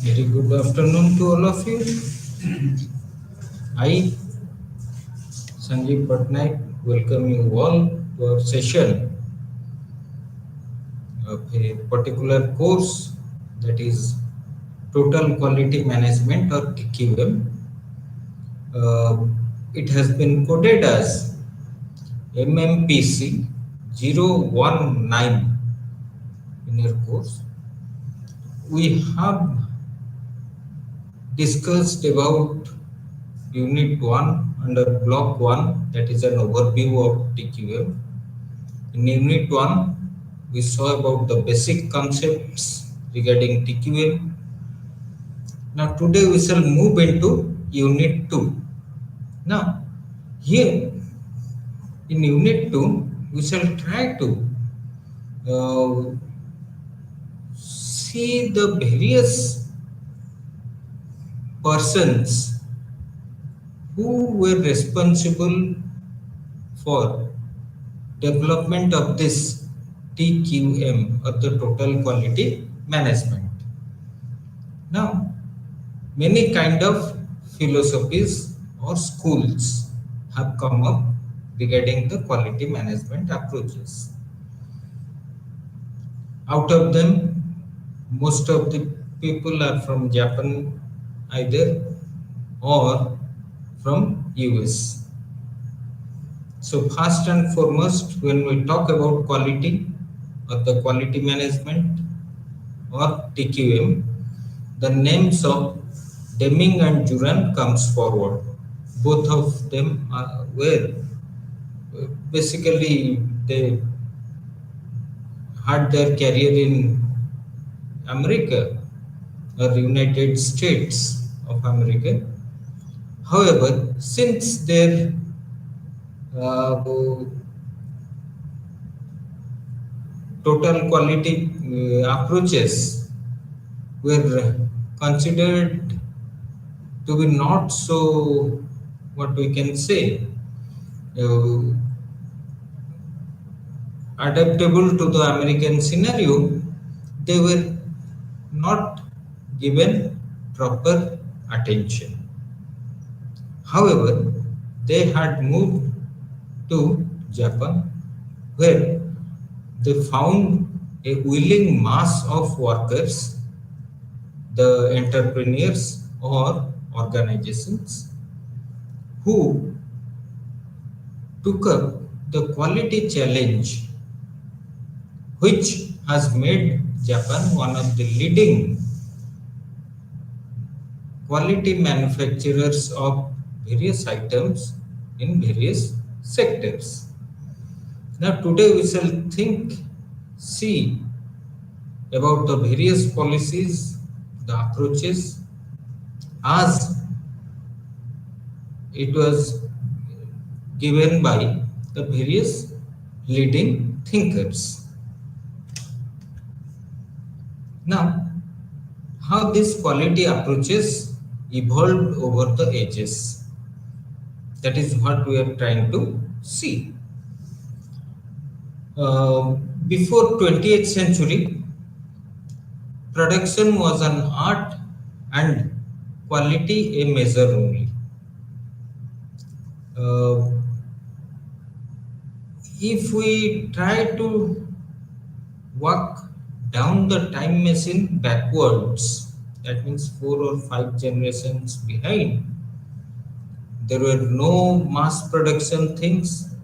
Very good afternoon to all of you. I, Sanjib Pattnaik, welcome you all to our session of a particular course, that is Total Quality Management or TQM. Uh, it has been coded as MMPC 019 in our course. We have discussed about Unit 1 under Block 1, that is an overview of TQM. In Unit 1, we saw about the basic concepts regarding TQM. Now today we shall move into Unit 2. Now here in Unit 2, we shall try to uh, see the various persons who were responsible for development of this TQM or the Total Quality Management. Now many kind of philosophies or schools have come up regarding the quality management approaches. Out of them, most of the people are from Japan either or from US. So first and foremost, when we talk about quality or the quality management or TQM, the names of Deming and Juran comes forward. Both of them were basically they had their career in America or United States of America. However, since their uh, total quality approaches were considered to be not so, what we can say, uh, adaptable to the American scenario, they were not given proper attention. However, they had moved to Japan where they found a willing mass of workers, the entrepreneurs or organizations who took up the quality challenge, which has made Japan one of the leading quality manufacturers of various items in various sectors. Now, today we shall see about the various policies, the approaches, as it was given by the various leading thinkers. Now, how these quality approaches evolved over the ages. That is what we are trying to see. Uh, Before 20th century, production was an art and quality a measure only. Uh, if we try to walk down the time machine backwards, that means 4 or 5 generations behind, there were no mass production things,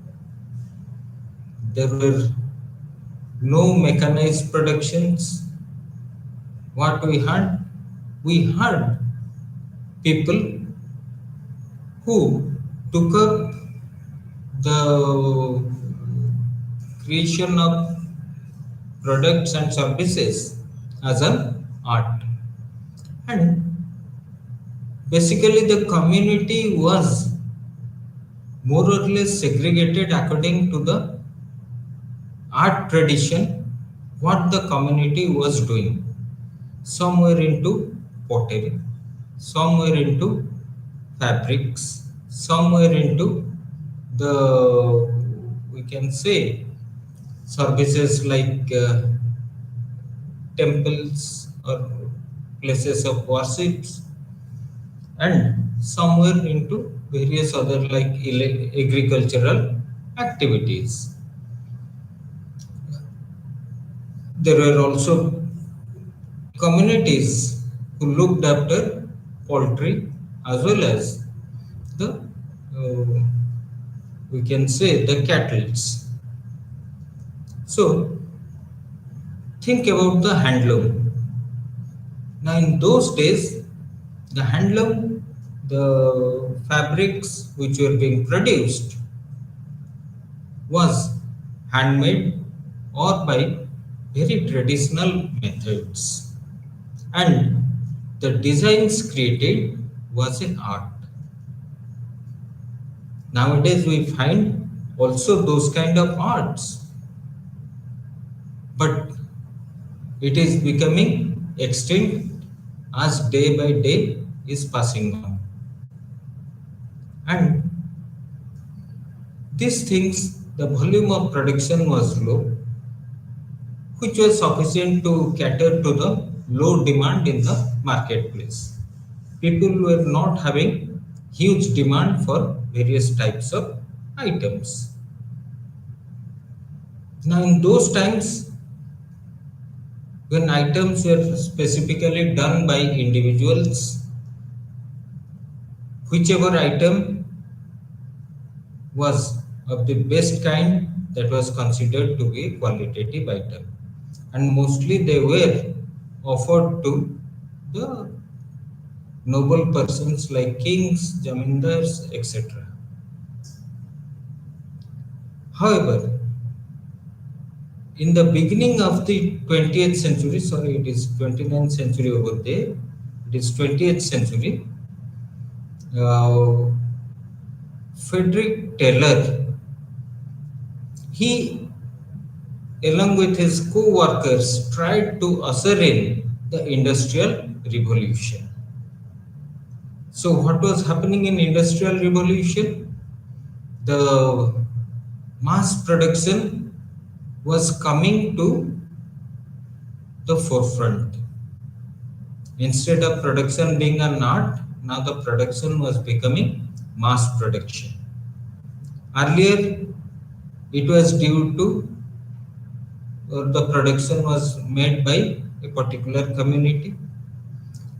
there were no mechanized productions. What we had? We had people who took up the creation of products and services as an art. And basically, the community was more or less segregated according to the art tradition, what the community was doing. Some were into pottery, some were into fabrics, some were into the, we can say, services like temples or places of worships, and somewhere into various other like agricultural activities. There were also communities who looked after poultry as well as the we can say the cattles. So think about the handloom. Now in those days, the handloom, the fabrics which were being produced was handmade or by very traditional methods, and the designs created was an art. Nowadays we find also those kind of arts, but it is becoming extinct as day by day is passing on. And these things, the volume of production was low, which was sufficient to cater to the low demand in the marketplace. People were not having huge demand for various types of items. Now, in those times, when items were specifically done by individuals, whichever item was of the best kind, that was considered to be a qualitative item, and mostly they were offered to the noble persons like kings, jamindars, etc. However, in the beginning of the 20th century, sorry, it is 29th century over there, it is 20th century, uh, Frederick Taylor, he along with his co-workers tried to usher in the industrial revolution. So what was happening in industrial revolution? The mass production was coming to the forefront. Instead of production being an art, now the production was becoming mass production. Earlier, it was due to or the production was made by a particular community.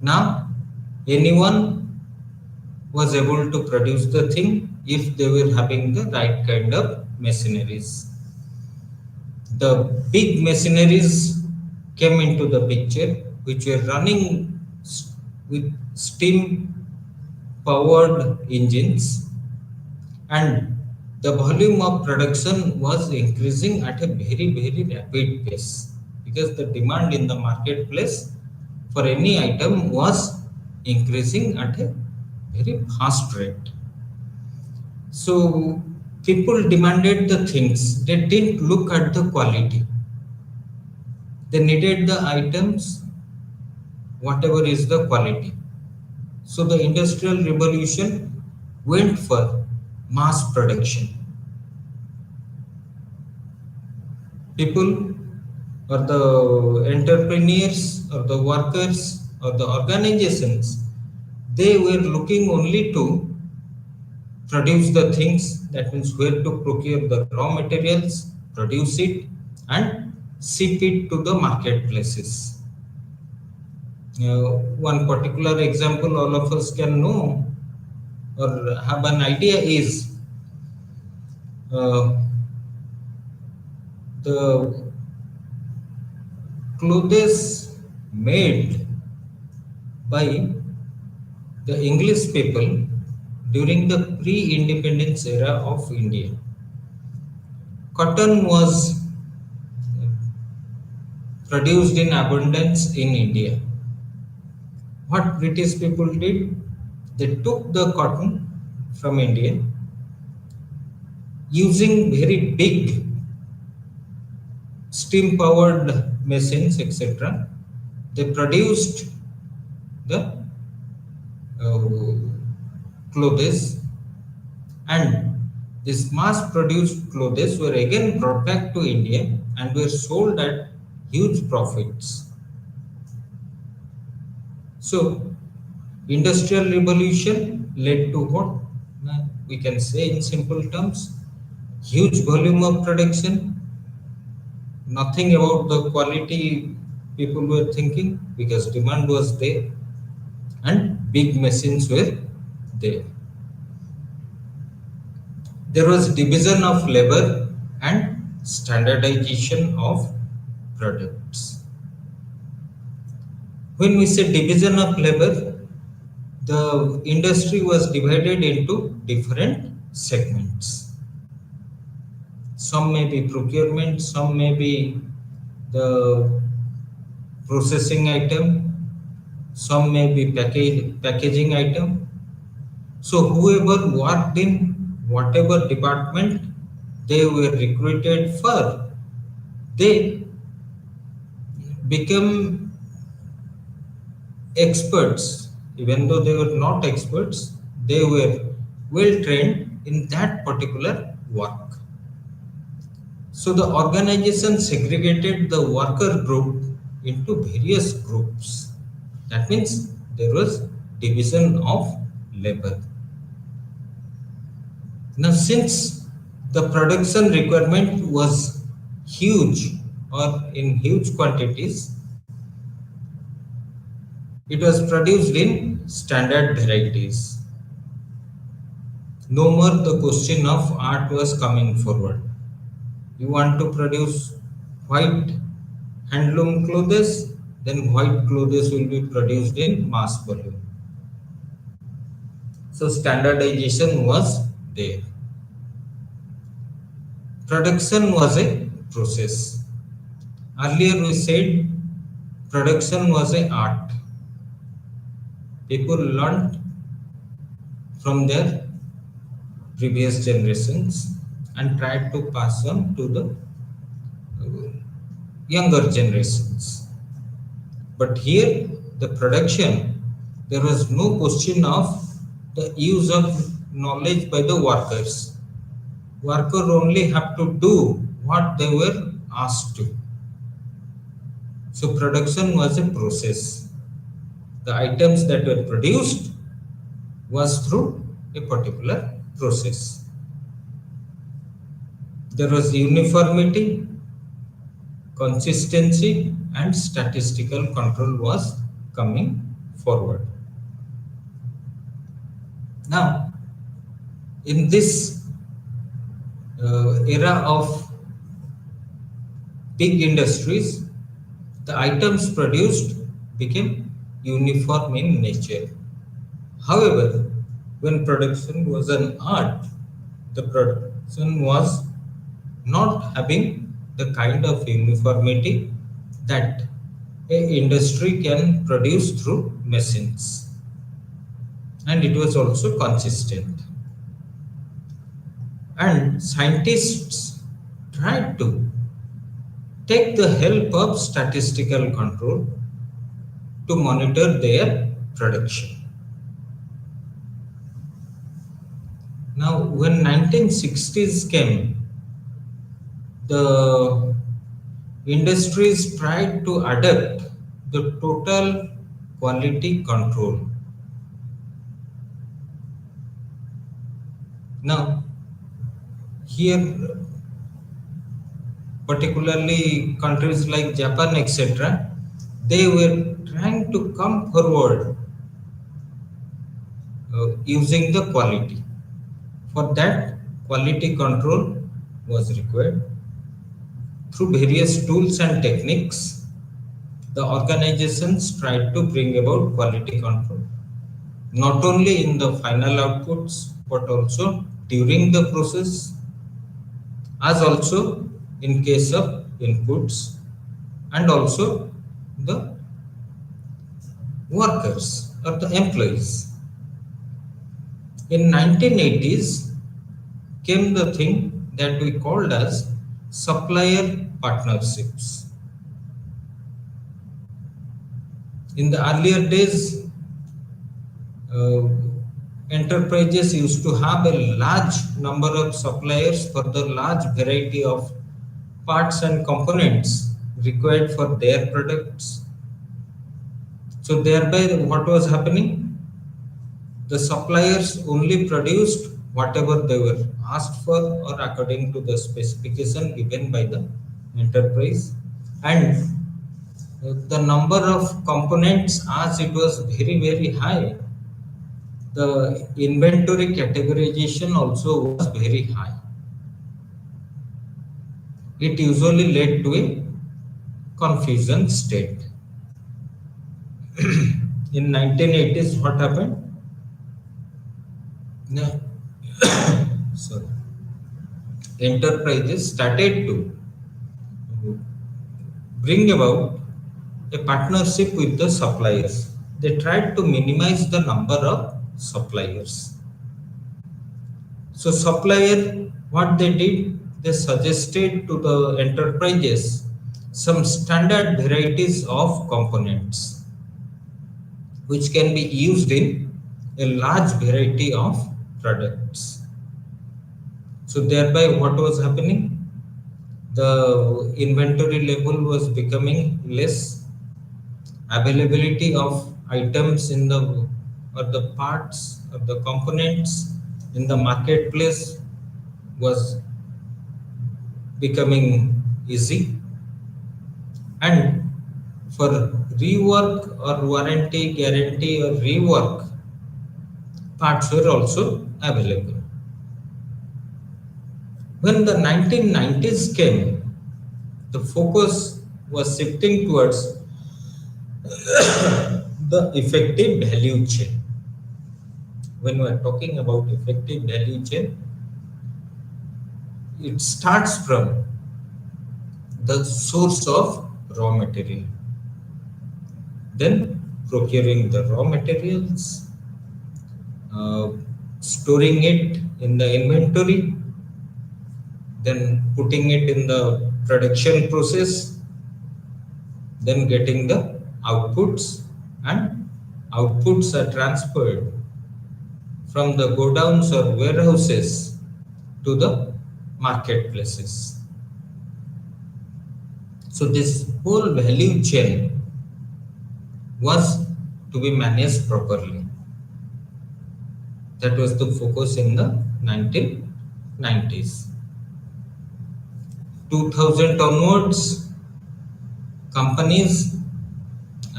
Now, anyone was able to produce the thing if they were having the right kind of machineries. The big machineries came into the picture, which were running with steam powered engines, and the volume of production was increasing at a very, very rapid pace because the demand in the marketplace for any item was increasing at a very fast rate. So people demanded the things, they didn't look at the quality. They needed the items, whatever is the quality. So the industrial revolution went for mass production. People or the entrepreneurs or the workers or the organizations, they were looking only to produce the things, that means where to procure the raw materials, produce it, and ship it to the marketplaces. One particular example all of us can know or have an idea is uh, the clothes made by the English people during the pre-independence era of India. Cotton was produced in abundance in India. What British people did, they took the cotton from India using very big steam powered machines, etc. They produced the uh, clothes, and these mass produced clothes were again brought back to India and were sold at huge profits. So, industrial revolution led to what? We can say in simple terms, huge volume of production, nothing about the quality people were thinking because demand was there and big machines were there. There was division of labor and standardization of products. When we say division of labor, the industry was divided into different segments. Some may be procurement, some may be the processing item, some may be packaging item. So whoever worked in whatever department they were recruited for, they become experts. Even though they were not experts, they were well trained in that particular work. So the organization segregated the worker group into various groups. That means there was division of labor. Now, since the production requirement was huge or in huge quantities, it was produced in standard varieties. No more the question of art was coming forward. You want to produce white handloom clothes, then white clothes will be produced in mass volume. So standardization was there. Production was a process. Earlier we said production was a art. People learned from their previous generations and tried to pass on to the younger generations. But here, the production, there was no question of the use of knowledge by the workers. Worker only have to do what they were asked to. So production was a process. The items that were produced was through a particular process. There was uniformity, consistency, and statistical control was coming forward. Now, in this era of big industries, the items produced became uniform in nature. However, when production was an art, the production was not having the kind of uniformity that a industry can produce through machines, and it was also consistent. And scientists tried to take the help of statistical control to monitor their production. Now, when 1960s came, the industries tried to adapt the total quality control. Now, here, particularly countries like Japan, etc., they were trying to come forward using the quality. For that, quality control was required. Through various tools and techniques, the organizations tried to bring about quality control, not only in the final outputs, but also during the process, as also in case of inputs, and also the workers or the employees. In 1980s came the thing that we called as supplier partnerships. In the earlier days, uh, enterprises used to have a large number of suppliers for the large variety of parts and components required for their products. So thereby what was happening? The suppliers only produced whatever they were asked for or according to the specification given by the enterprise, and the number of components, as it was very high, the inventory categorization also was very high. It usually led to a confusion state. In 1980s, what happened? No, sorry. Enterprises started to bring about a partnership with the suppliers. They tried to minimize the number of suppliers. So supplier, what they did, they suggested to the enterprises some standard varieties of components which can be used in a large variety of products. So thereby what was happening? The inventory level was becoming less, availability of items in the or the parts or the components in the marketplace was becoming easy, and for rework or warranty guarantee or rework, parts were also available. When the 1990s came, the focus was shifting towards the effective value chain. When we are talking about effective value chain, it starts from the source of raw material, then procuring the raw materials, uh, storing it in the inventory, then putting it in the production process, then getting the outputs, and outputs are transferred from the godowns or warehouses to the marketplaces. So this whole value chain was to be managed properly. That was the focus in the 1990s. 2000 onwards, companies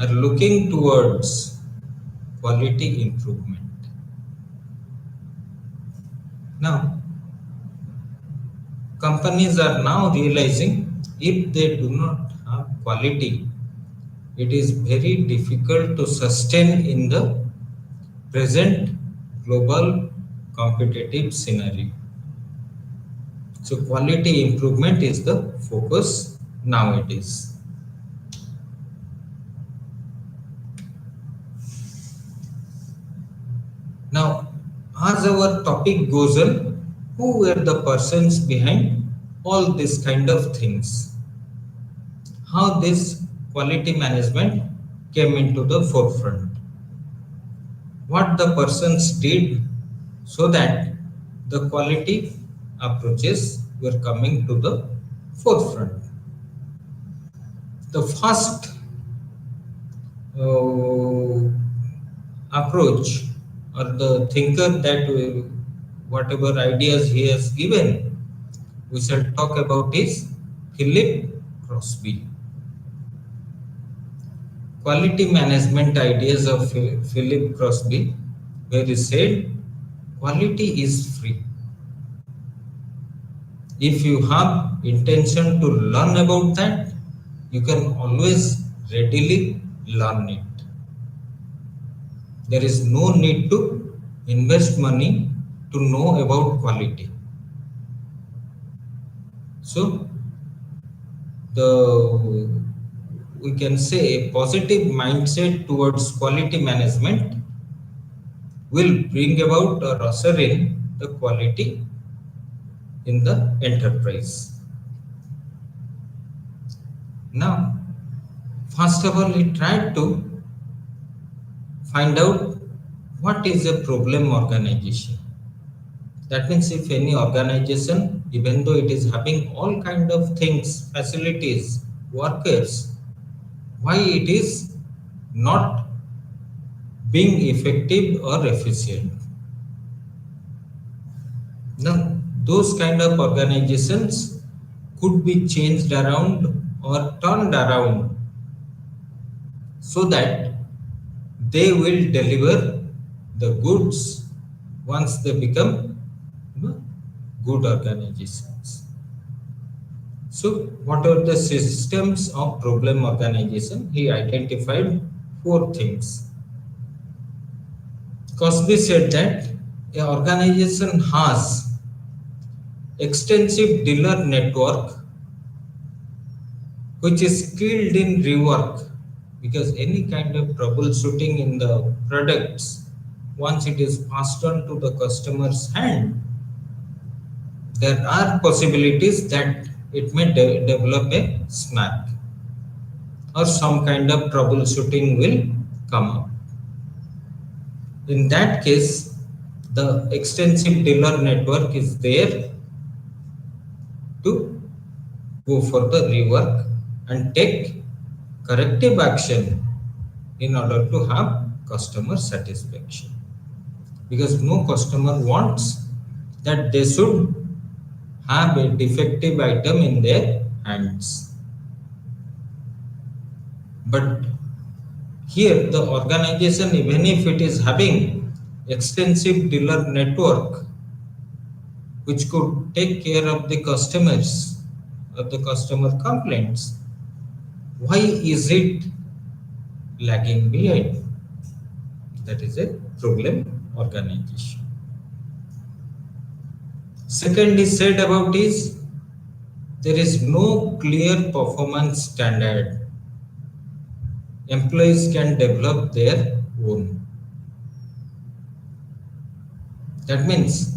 are looking towards quality improvement. Now, companies are now realizing if they do not have quality, it is very difficult to sustain in the present global competitive scenario. So quality improvement is the focus nowadays. Now, as our topic goes on, who were the persons behind all these kind of things? How this quality management came into the forefront? What the persons did so that the quality approaches were coming to the forefront? The first uh, approach or the thinker that whatever ideas he has given, we shall talk about is Philip Crosby. Quality management ideas of Philip Crosby, where he said, quality is free. If you have intention to learn about that, you can always readily learn it. There is no need to invest money to know about quality. So the we can say positive mindset towards quality management will bring about or usher in the quality in the enterprise. Now, first of all, we tried to find out what is a problem organization. That means if any organization, even though it is having all kind of things, facilities, workers, why it is not being effective or efficient. Now, those kind of organizations could be changed around or turned around so that they will deliver the goods once they become, good organizations. So, what are the systems of problem organization? He identified four things. Cosby said that an organization has extensive dealer network which is skilled in rework, because any kind of troubleshooting in the products, once it is passed on to the customer's hand, there are possibilities that it may develop a snag or some kind of troubleshooting will come up. In that case, the extensive dealer network is there to go for the rework and take corrective action in order to have customer satisfaction, because no customer wants that they should have a defective item in their hands. But here the organization, even if it is having extensive dealer network which could take care of the customers of the customer complaints, why is it lagging behind? That is a problem organization. Second is said about is there is no clear performance standard. Employees can develop their own. That means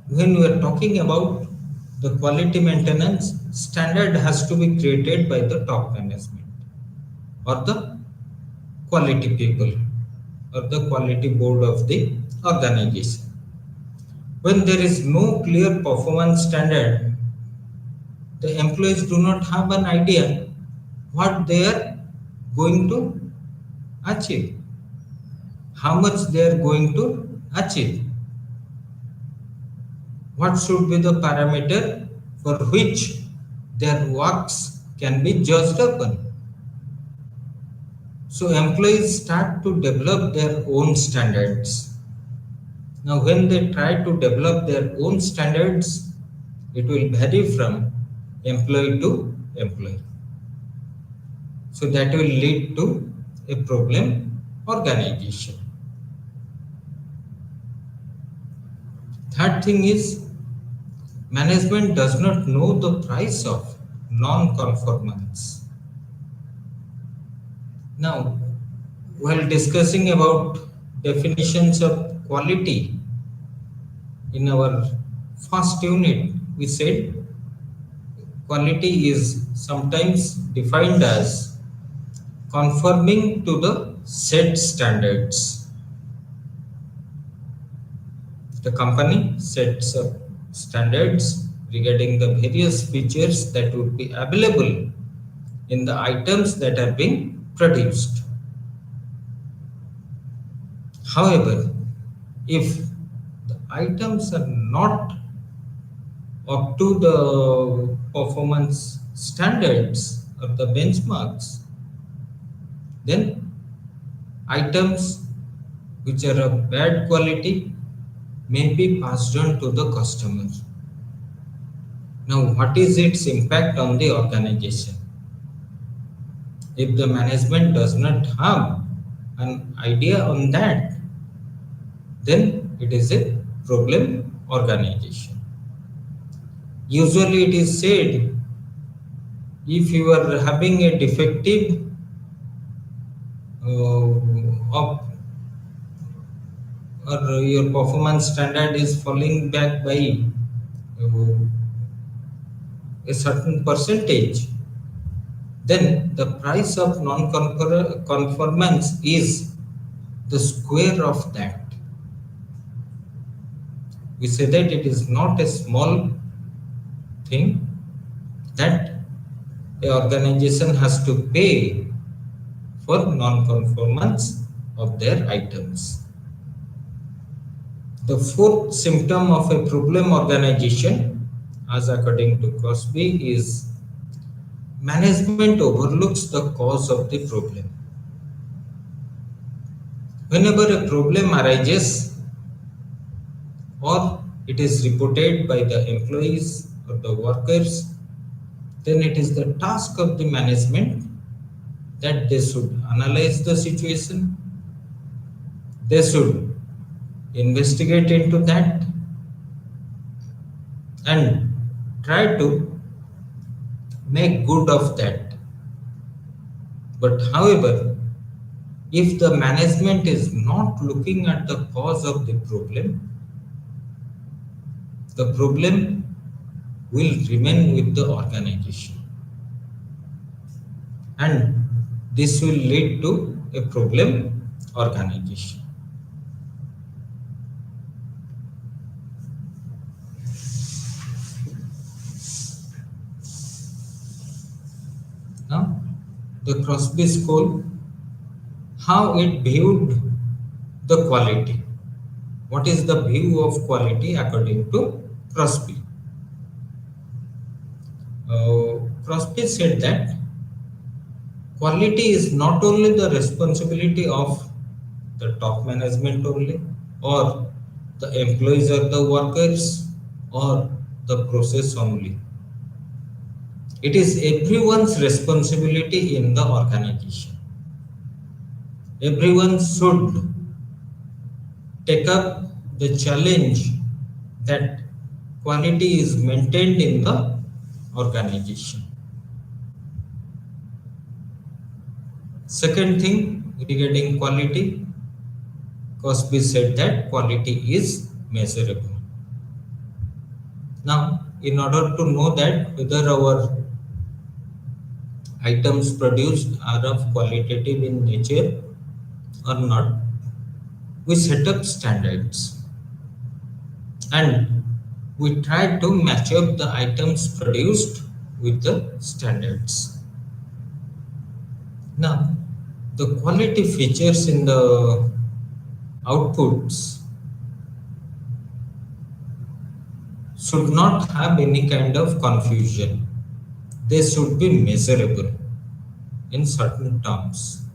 when we are talking about the quality maintenance, standard has to be created by the top management or the quality people or the quality board of the organization. When there is no clear performance standard, the employees do not have an idea what they are going to achieve, how much they are going to achieve, what should be the parameter for which their works can be judged upon. So employees start to develop their own standards. Now when they try to develop their own standards, it will vary from employee to employee. So that will lead to a problem organization. Third thing is management does not know the price of non-conformance. Now, while discussing about definitions of quality in our first unit, we said quality is sometimes defined as conforming to the set standards. The company sets up standards regarding the various features that would be available in the items that are being produced. However, if the items are not up to the performance standards or the benchmarks, then items which are of bad quality may be passed on to the customer. Now, what is its impact on the organization? If the management does not have an idea on that, then it is a problem organization. Usually it is said, if you are having a defective of or your performance standard is falling back by uh, a certain percentage, then the price of non-conformance is the square of that. We say that it is not a small thing that a organization has to pay for non-conformance of their items. The fourth symptom of a problem organization, as according to Crosby, is management overlooks the cause of the problem. Whenever a problem arises or it is reported by the employees or the workers, then it is the task of the management that they should analyze the situation, they should investigate into that and try to make good of that. But however, if the management is not looking at the cause of the problem will remain with the organization. And this will lead to a problem organization. Now, the Crosby School, how it viewed the quality. What is the view of quality according to Crosby? Crosby said that quality is not only the responsibility of the top management only, or the employees or the workers, or the process only. It is everyone's responsibility in the organization. Everyone should take up the challenge that quality is maintained in the organization. Second thing regarding quality, Cosby said that quality is measurable. Now, in order to know that whether our items produced are of qualitative in nature or not, we set up standards and we try to match up the items produced with the standards. Now, the quality features in the outputs should not have any kind of confusion. They should be measurable in certain terms.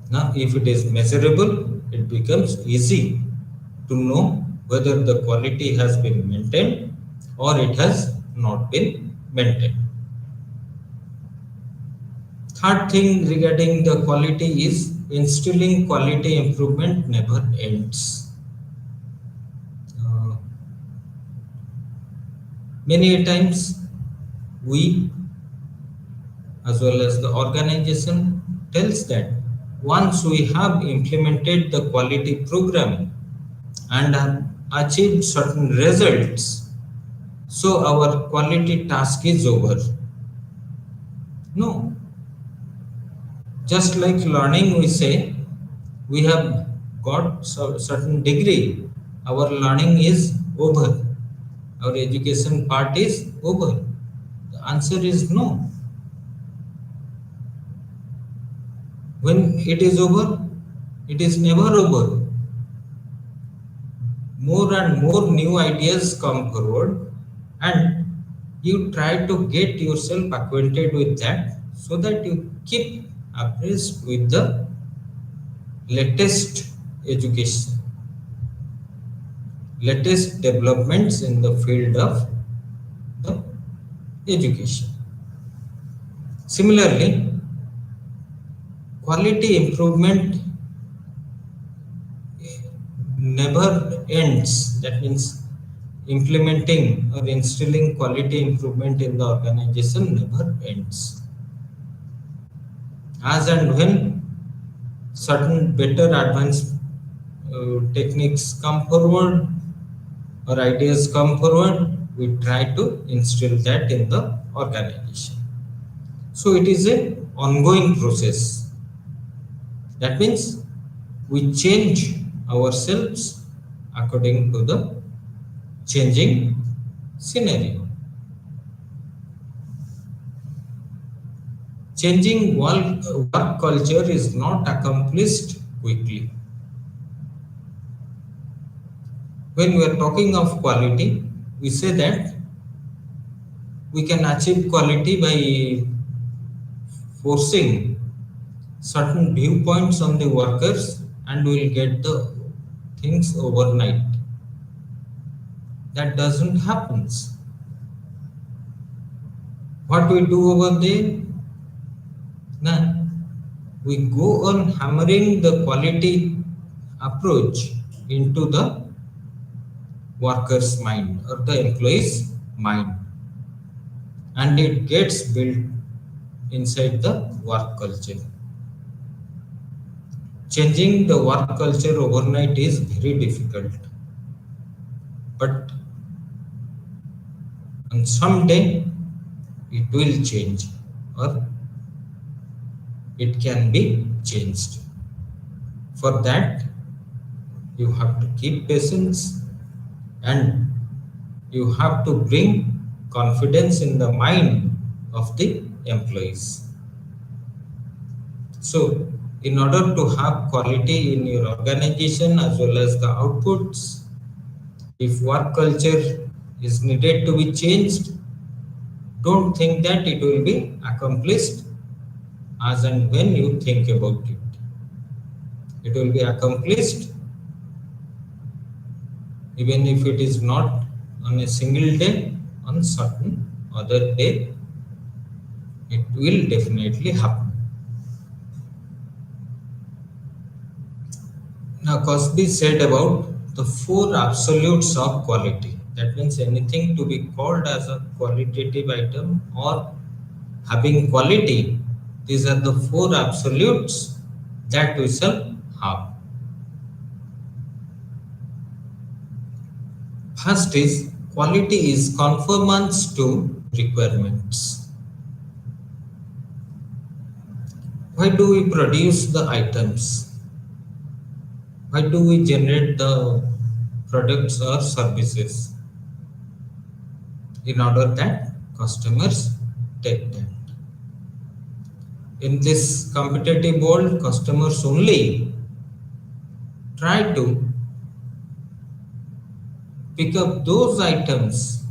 Now, if it is measurable, it becomes easy to know whether the quality has been maintained or it has not been maintained. Third thing regarding the quality is instilling quality improvement never ends. Many times we as well as the organization tells that once we have implemented the quality program and have achieved certain results, so our quality task is over. No. Just like learning, we say we have got certain degree, our learning is over, our education part is over. The answer is no. When it is over, it is never over. More and more new ideas come forward and you try to get yourself acquainted with that so that you keep abreast with the latest education, latest developments in the field of the education. Similarly, quality improvement never ends. That means implementing or instilling quality improvement in the organization never ends. As and when certain better advanced techniques come forward or ideas come forward, we try to instill that in the organization. So it is an ongoing process. That means we change ourselves according to the changing scenario. Changing work culture is not accomplished quickly. When we are talking of quality, we say that we can achieve quality by forcing certain viewpoints on the workers and we'll get the things overnight. That doesn't happen. What we do over there? Nah, we go on hammering the quality approach into the worker's mind or the employee's mind, and it gets built inside the work culture. Changing the work culture overnight is very difficult, but on some day it will change or it can be changed. For that, you have to keep patience and you have to bring confidence in the mind of the employees. So, in order to have quality in your organization as well as the outputs, if work culture is needed to be changed, don't think that it will be accomplished as and when you think about it. It will be accomplished even if it is not on a single day, on certain other day, it will definitely happen. Now, Cosby said about the four absolutes of quality. That means anything to be called as a qualitative item or having quality, these are the four absolutes that we shall have. First is quality is conformance to requirements. Why do we produce the items? Why do we generate the products or services? In order that customers take that. In this competitive world, customers only try to pick up those items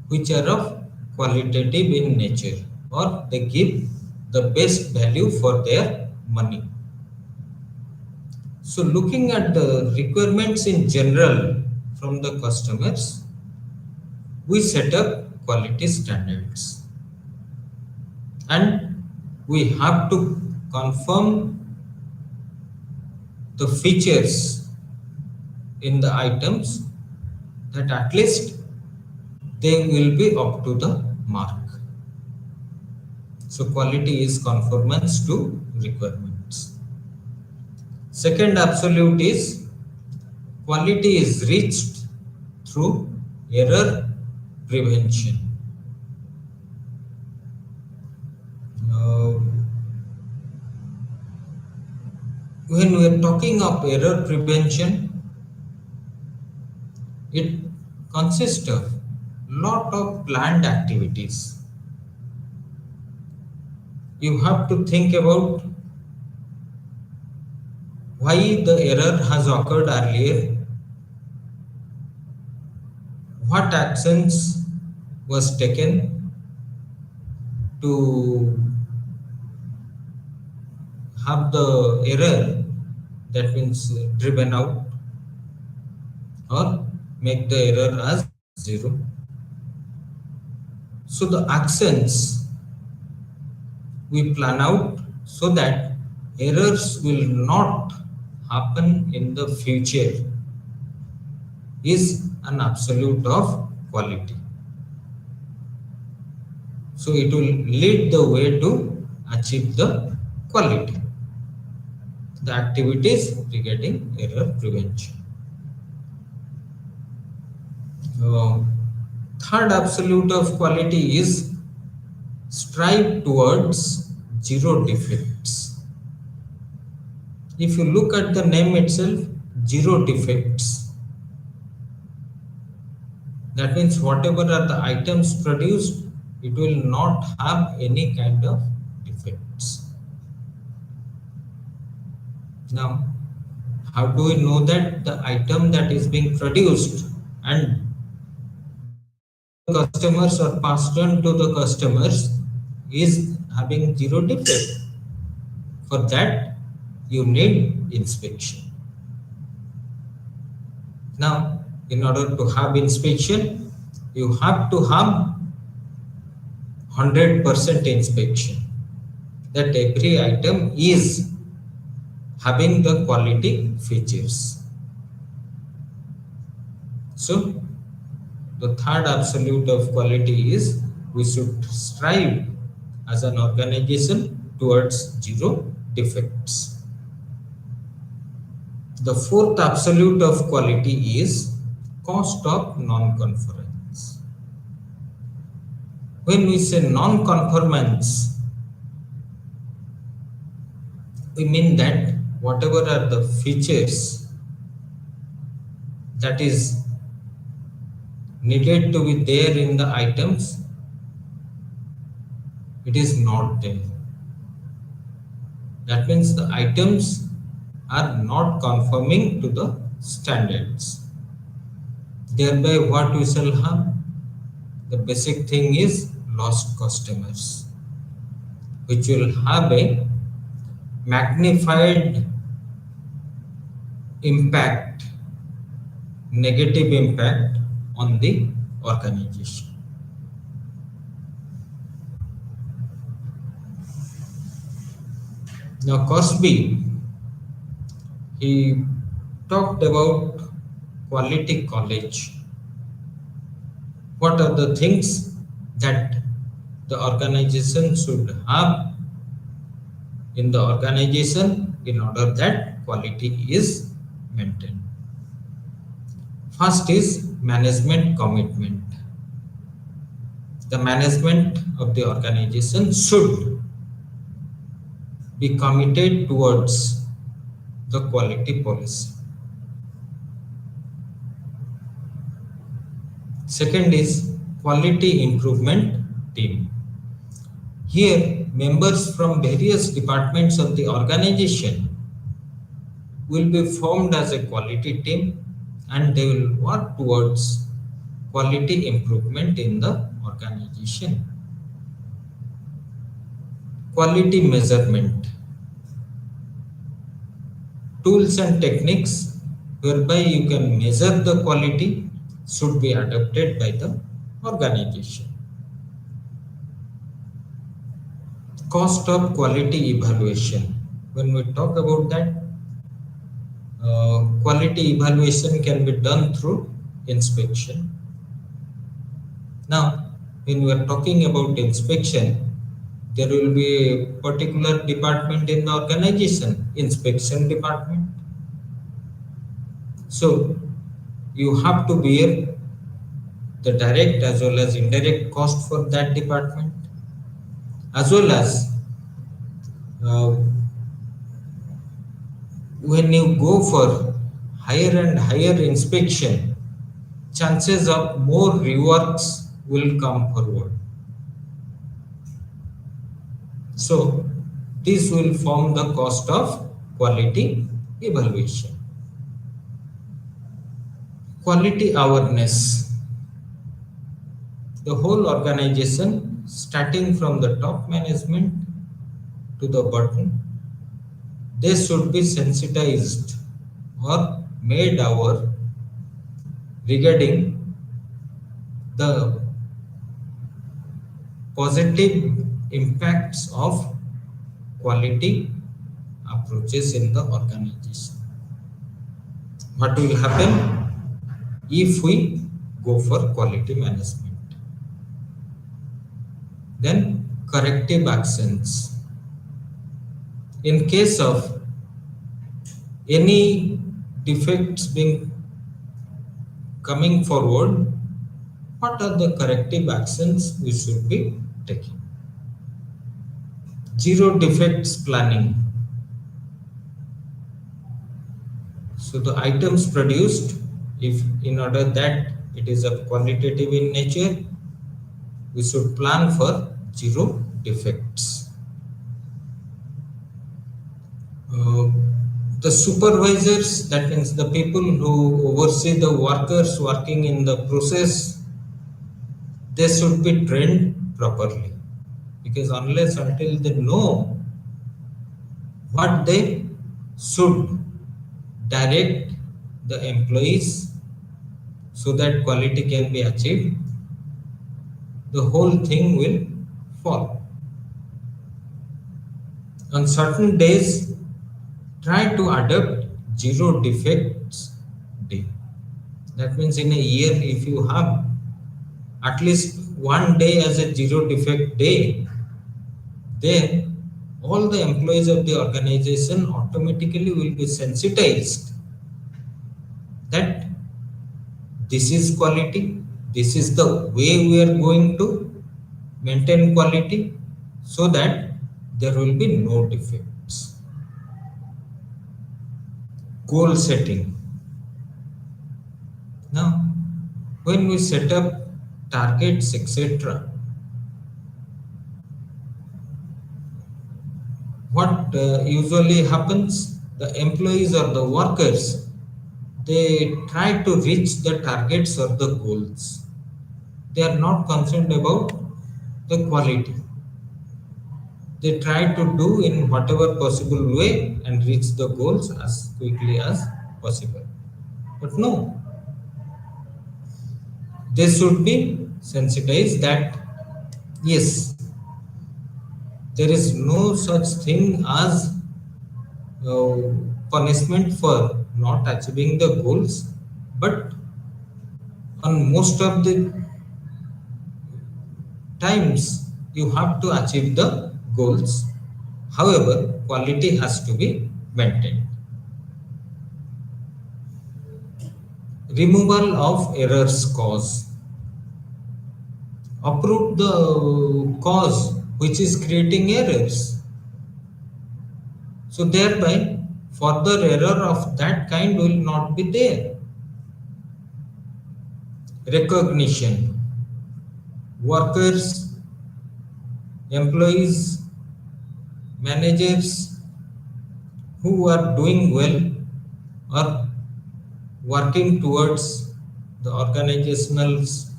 which are of qualitative in nature or they give the best value for their money. So looking at the requirements in general from the customers, we set up quality standards and we have to confirm the features in the items that at least they will be up to the mark. So quality is conformance to requirements. Second absolute is quality is reached through error prevention. Now, when we are talking of error prevention, it consists of lot of planned activities. You have to think about why the error has occurred earlier, what actions was taken to have the error, that means driven out, or make the error as zero. So the actions we plan out so that errors will not happen in the future is an absolute of quality. So it will lead the way to achieve the quality. The activities regarding error prevention. Third absolute of quality is strive towards zero defects. If you look at the name itself, zero defects, that means whatever are the items produced, it will not have any kind of defects. Now, how do we know that the item that is being produced and given to the customers or passed on to the customers is having zero defect? For that, you need inspection. Now, in order to have inspection, you have to have 100% inspection that every item is having the quality features. So, the third absolute of quality is we should strive as an organization towards zero defects. The fourth absolute of quality is cost of non-conformance. When we say non-conformance, we mean that whatever are the features that is needed to be there in the items, it is not there. That means the items are not conforming to the standards. Thereby what we shall have? The basic thing is lost customers, which will have a magnified impact, negative impact on the organization. Now, Cosby, he talked about quality college. What are the things that the organization should have in the organization in order that quality is maintained? First is management commitment. The management of the organization should be committed towards the quality policy. Second is quality improvement team. Here, members from various departments of the organization will be formed as a quality team and they will work towards quality improvement in the organization. Quality measurement. Tools and techniques whereby you can measure the quality should be adopted by the organization. Cost of quality evaluation. When we talk about that, quality evaluation can be done through inspection. Now, when we are talking about inspection, there will be a particular department in the organization, inspection department. So, you have to bear the direct as well as indirect cost for that department, as well as when you go for higher and higher inspection, chances of more reworks will come forward. So, this will form the cost of quality evaluation. Quality awareness. The whole organization, starting from the top management to the bottom, they should be sensitized or made aware regarding the positive impacts of quality approaches in the organization. What will happen if we go for quality management? Then corrective actions. In case of any defects being coming forward, what are the corrective actions we should be taking? Zero defects planning. So the items produced, if in order that it is of qualitative in nature, we should plan for zero defects. The supervisors, that means the people who oversee the workers working in the process, they should be trained properly. Because unless until they know what they should direct the employees so that quality can be achieved, the whole thing will fall. On certain days, try to adopt zero defects day. That means in a year, if you have at least one day as a zero defect day, then all the employees of the organization automatically will be sensitized that this is quality, this is the way we are going to maintain quality so that there will be no defects. Goal setting. Now, when we set up targets, etc., what usually happens? The employees or the workers, they try to reach the targets or the goals. They are not concerned about the quality. They try to do in whatever possible way and reach the goals as quickly as possible. But no, they should be sensitized that yes, there is no such thing as uh, punishment for not achieving the goals, but on most of the times you have to achieve the goals. However, quality has to be maintained. Removal of errors cause. Uproot the cause which is creating errors. So thereby further error of that kind will not be there. Recognition. Workers, employees, managers who are doing well or working towards the organization's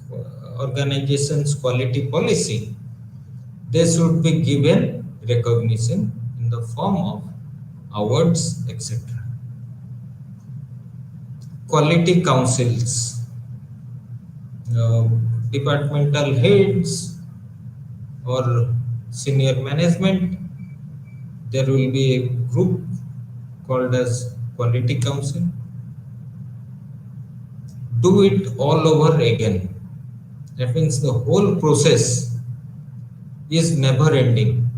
quality policy, they should be given recognition in the form of awards, etc. Quality councils, uh, departmental heads or senior management, there will be a group called as quality council. Do it all over again. That means the whole process is never ending.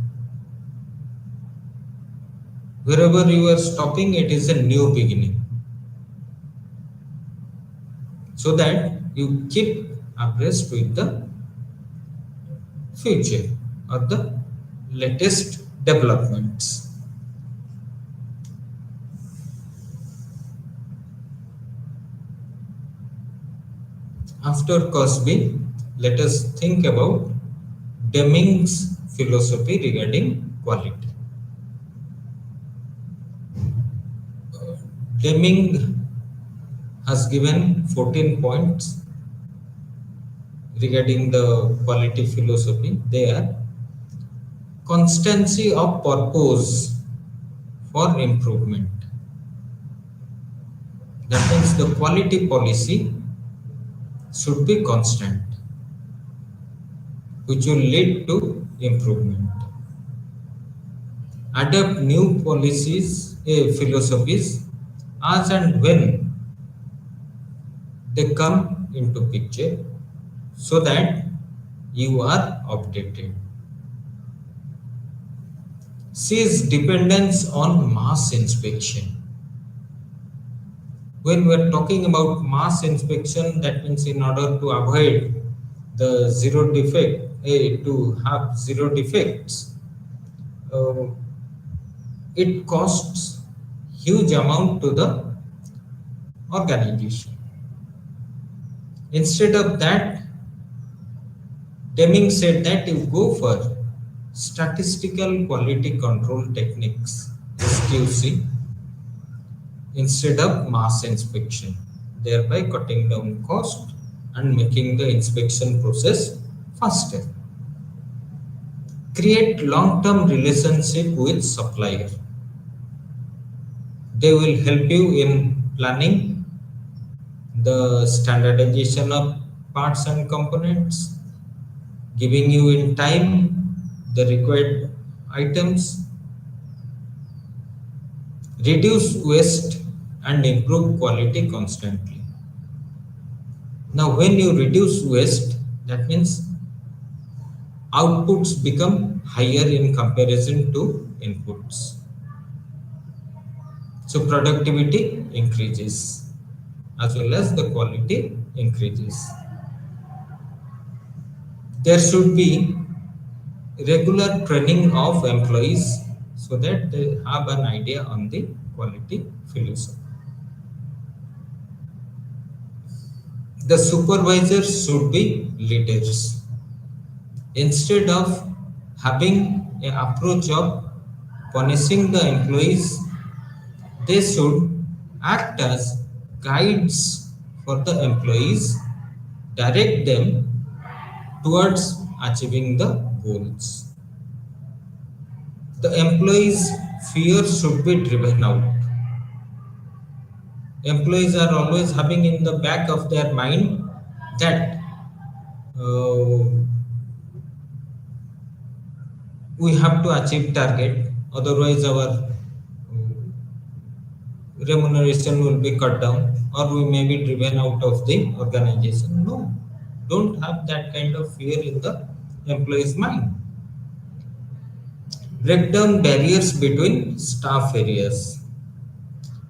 Wherever you are stopping, it is a new beginning. So that you keep abreast with the future or the latest developments. After Cosby, let us think about Deming's philosophy regarding quality. Deming has given 14 points regarding the quality philosophy. They are constancy of purpose for improvement. That means the quality policy should be constant, which will lead to improvement. Adopt new policies, philosophies as and when they come into picture so that you are updated. Cease dependence on mass inspection. When we are talking about mass inspection, that means in order to avoid the zero defect, to have zero defects, uh, it costs huge amount to the organization. Instead of that, Deming said that you go for statistical quality control techniques, SQC, instead of mass inspection, thereby cutting down cost and making the inspection process faster. Create long-term relationship with supplier. They will help you in planning the standardization of parts and components, giving you in time the required items, reduce waste and improve quality constantly. Now, when you reduce waste, that means outputs become higher in comparison to inputs. So productivity increases as well as the quality increases. There should be regular training of employees so that they have an idea on the quality philosophy. The supervisors should be leaders. Instead of having an approach of punishing the employees, they should act as guides for the employees, direct them towards achieving the goals. The employees' fear should be driven out. Employees are always having in the back of their mind that uh, we have to achieve target, otherwise our remuneration will be cut down or we may be driven out of the organization. No, don't have that kind of fear in the employee's mind. Break down barriers between staff areas.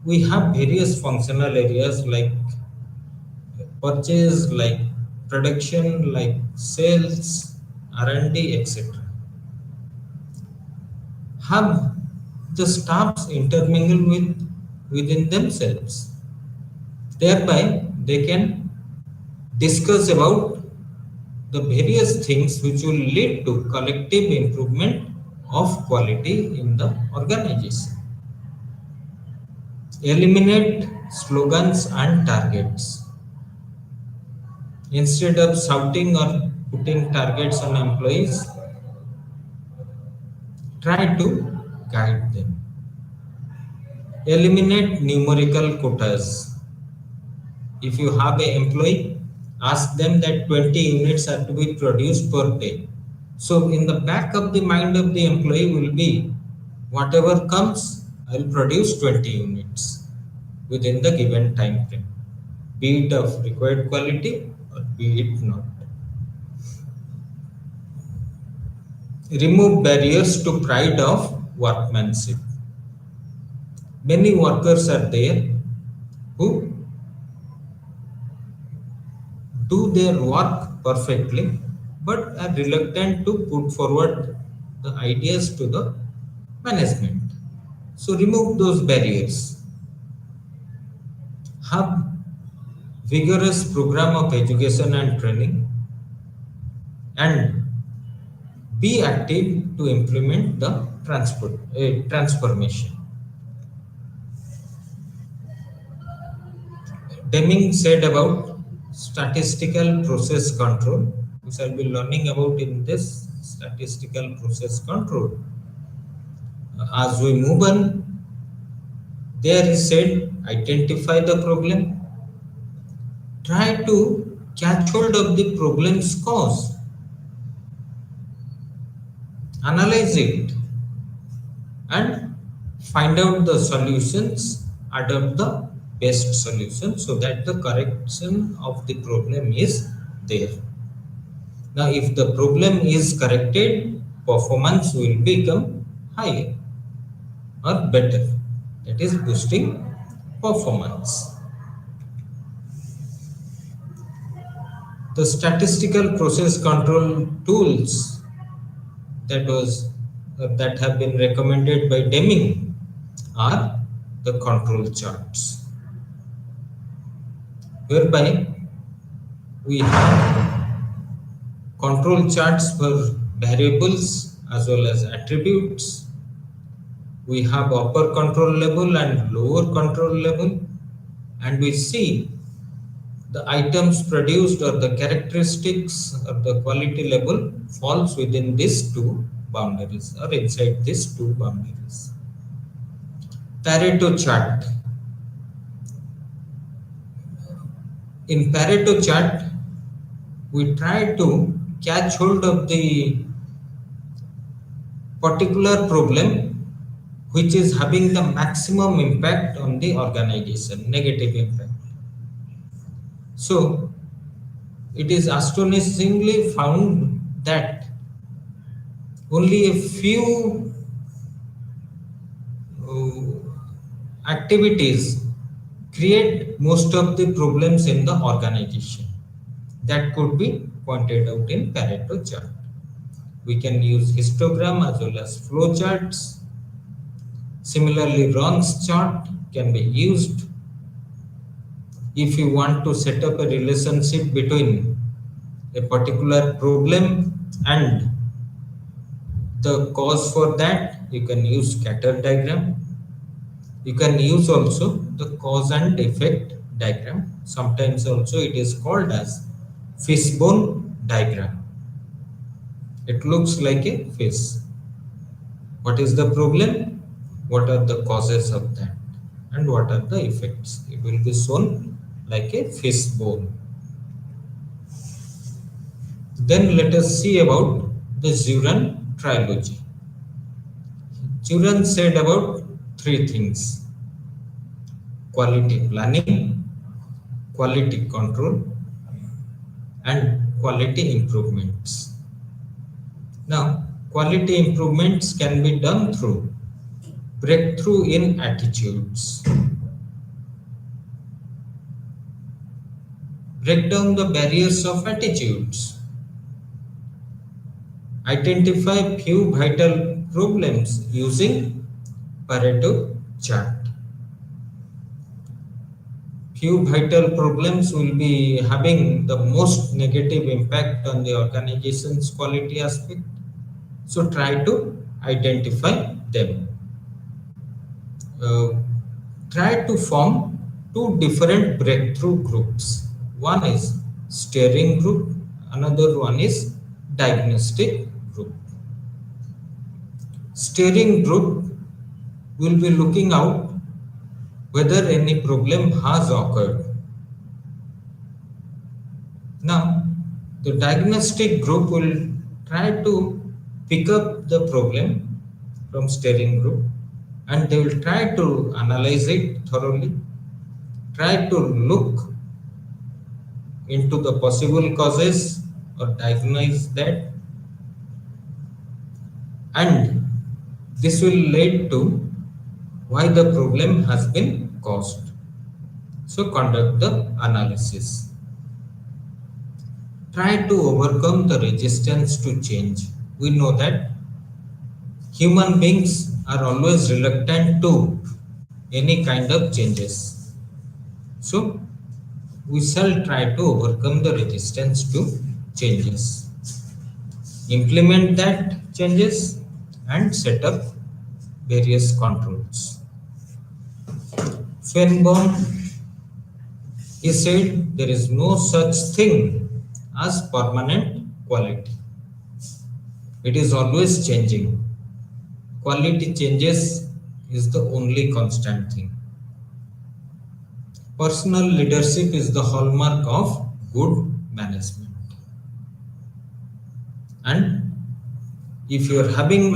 We have various functional areas like purchase, like production, like sales, R&D, etc. Have the staffs intermingle within themselves. Thereby, they can discuss about the various things which will lead to collective improvement of quality in the organization. Eliminate slogans and targets. Instead of shouting or putting targets on employees, try to guide them. Eliminate numerical quotas. If you have an employee, ask them that 20 units are to be produced per day. So in the back of the mind of the employee will be, whatever comes, I will produce 20 units within the given time frame, be it of required quality or be it not. Remove barriers to pride of workmanship. Many workers are there who do their work perfectly but are reluctant to put forward the ideas to the management. So remove those barriers. Have vigorous program of education and training and be active to implement the transformation. Deming said about statistical process control. We shall be learning about in this statistical process control. As we move on, there he said, identify the problem, try to catch hold of the problem's cause, analyze it, and find out the solutions, adopt the best solution so that the correction of the problem is there. Now, if the problem is corrected, performance will become higher or better. That is boosting performance. The statistical process control tools that have been recommended by Deming are the control charts, whereby we have control charts for variables as well as attributes. We have upper control level and lower control level, and we see the items produced or the characteristics or the quality level falls within these two boundaries or inside these two boundaries. Pareto chart. In Pareto chart, we try to catch hold of the particular problem which is having the maximum impact on the organization, negative impact. So it is astonishingly found that only a few activities create most of the problems in the organization. That could be pointed out in Pareto chart. We can use histogram as well as flow charts. Similarly, Ron's chart can be used if you want to set up a relationship between a particular problem and the cause for that. You can use scatter diagram. You can use also the cause and effect diagram. Sometimes also it is called as fishbone diagram. It looks like a fish. What is the problem? What are the causes of that? And what are the effects? It will be shown like a fishbone. Then let us see about the Juran trilogy. Juran said about three things: quality planning, quality control, and quality improvements. Now, quality improvements can be done through breakthrough in attitudes. Break down the barriers of attitudes. Identify few vital problems using Pareto chart. Few vital problems will be having the most negative impact on the organization's quality aspect. So try to identify them. Uh, Try to form two different breakthrough groups. One is steering group, another one is diagnostic group. Steering group will be looking out whether any problem has occurred. Now, the diagnostic group will try to pick up the problem from steering group, and they will try to analyze it thoroughly, try to look into the possible causes or diagnose that, and this will lead to why the problem has been caused. So conduct the analysis. Try to overcome the resistance to change. We know that human beings are always reluctant to any kind of changes. So we shall try to overcome the resistance to changes. Implement that changes and set up various controls. Svenbaum, he said there is no such thing as permanent quality. It is always changing. Quality changes is the only constant thing. Personal leadership is the hallmark of good management. And if you are having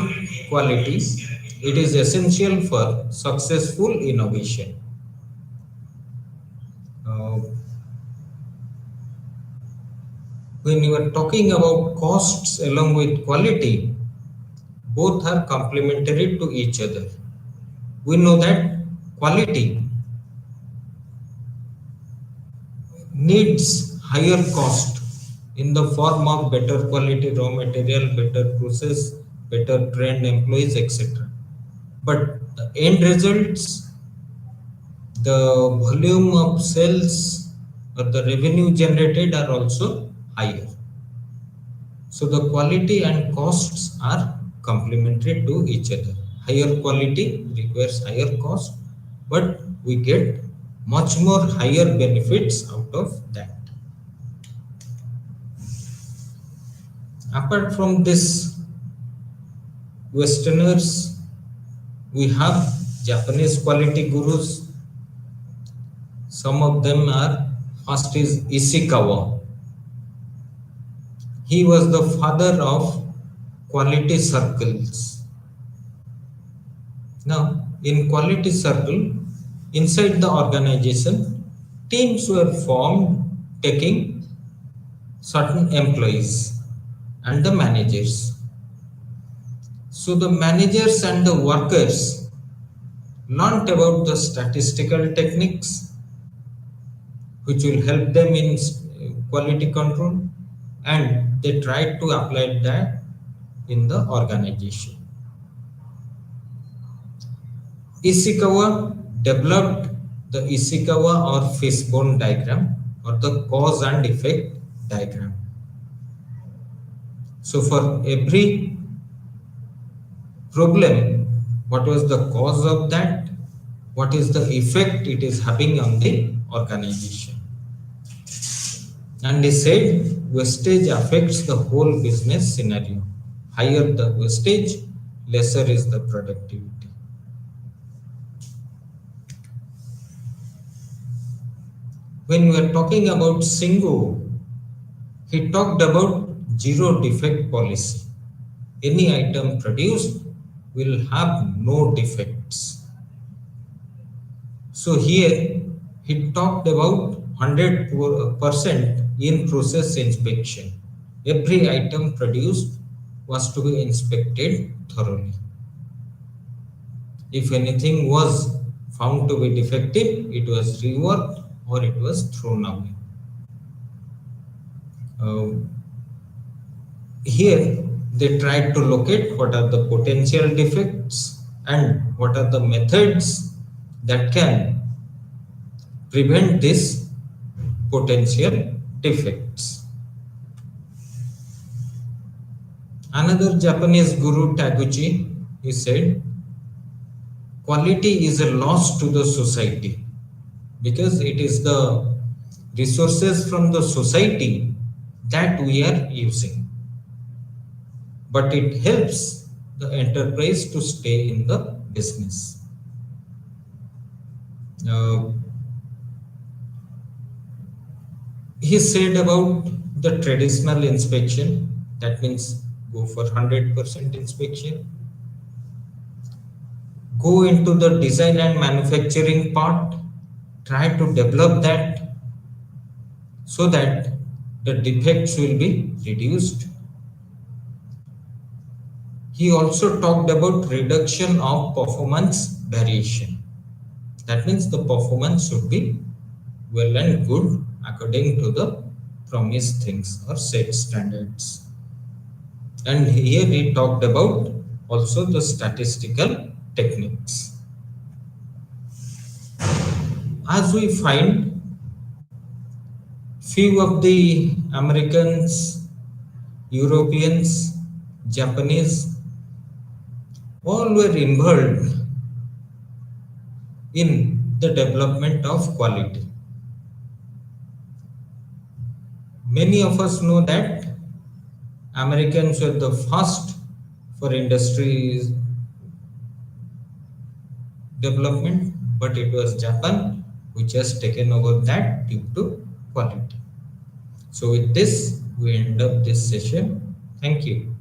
qualities, it is essential for successful innovation. Uh, when you are talking about costs along with quality, both are complementary to each other. We know that quality needs higher cost in the form of better quality raw material, better process, better trained employees, etc. But the end results, the volume of sales or the revenue generated are also higher. So the quality and costs are complementary to each other. higher quality requires higher cost, but we get much more higher benefits out of that. Apart from this, Westerners, we have Japanese quality gurus. Some of them are, first is Ishikawa. He was the father of quality circles. Now, in quality circle, inside the organization, teams were formed taking certain employees and the managers. So the managers and the workers learnt about the statistical techniques which will help them in quality control, and they tried to apply that in the organization. Ishikawa developed the Ishikawa or fishbone diagram, or the cause and effect diagram. So for every problem, what was the cause of that? What is the effect it is having on the organization? And he said wastage affects the whole business scenario. Higher the wastage, lesser is the productivity. When we are talking about Singo, he talked about zero defect policy. Any item produced will have no defects. So here he talked about 100% in process inspection. Every item produced was to be inspected thoroughly. If anything was found to be defective, it was reworked or it was thrown away. Here they tried to locate what are the potential defects and what are the methods that can prevent these potential defects. Another Japanese guru, Taguchi, he said, quality is a loss to the society because it is the resources from the society that we are using. But it helps the enterprise to stay in the business. He said about the traditional inspection, that means go for 100% inspection. Go into the design and manufacturing part, try to develop that so that the defects will be reduced. He also talked about reduction of performance variation. That means the performance should be well and good according to the promised things or set standards. And here he talked about also the statistical techniques. As we find, few of the Americans, Europeans, Japanese, all were involved in the development of quality. Many of us know that Americans were the first for industry development, but it was Japan which has taken over that due to quality. So with this, we end up this session. Thank you.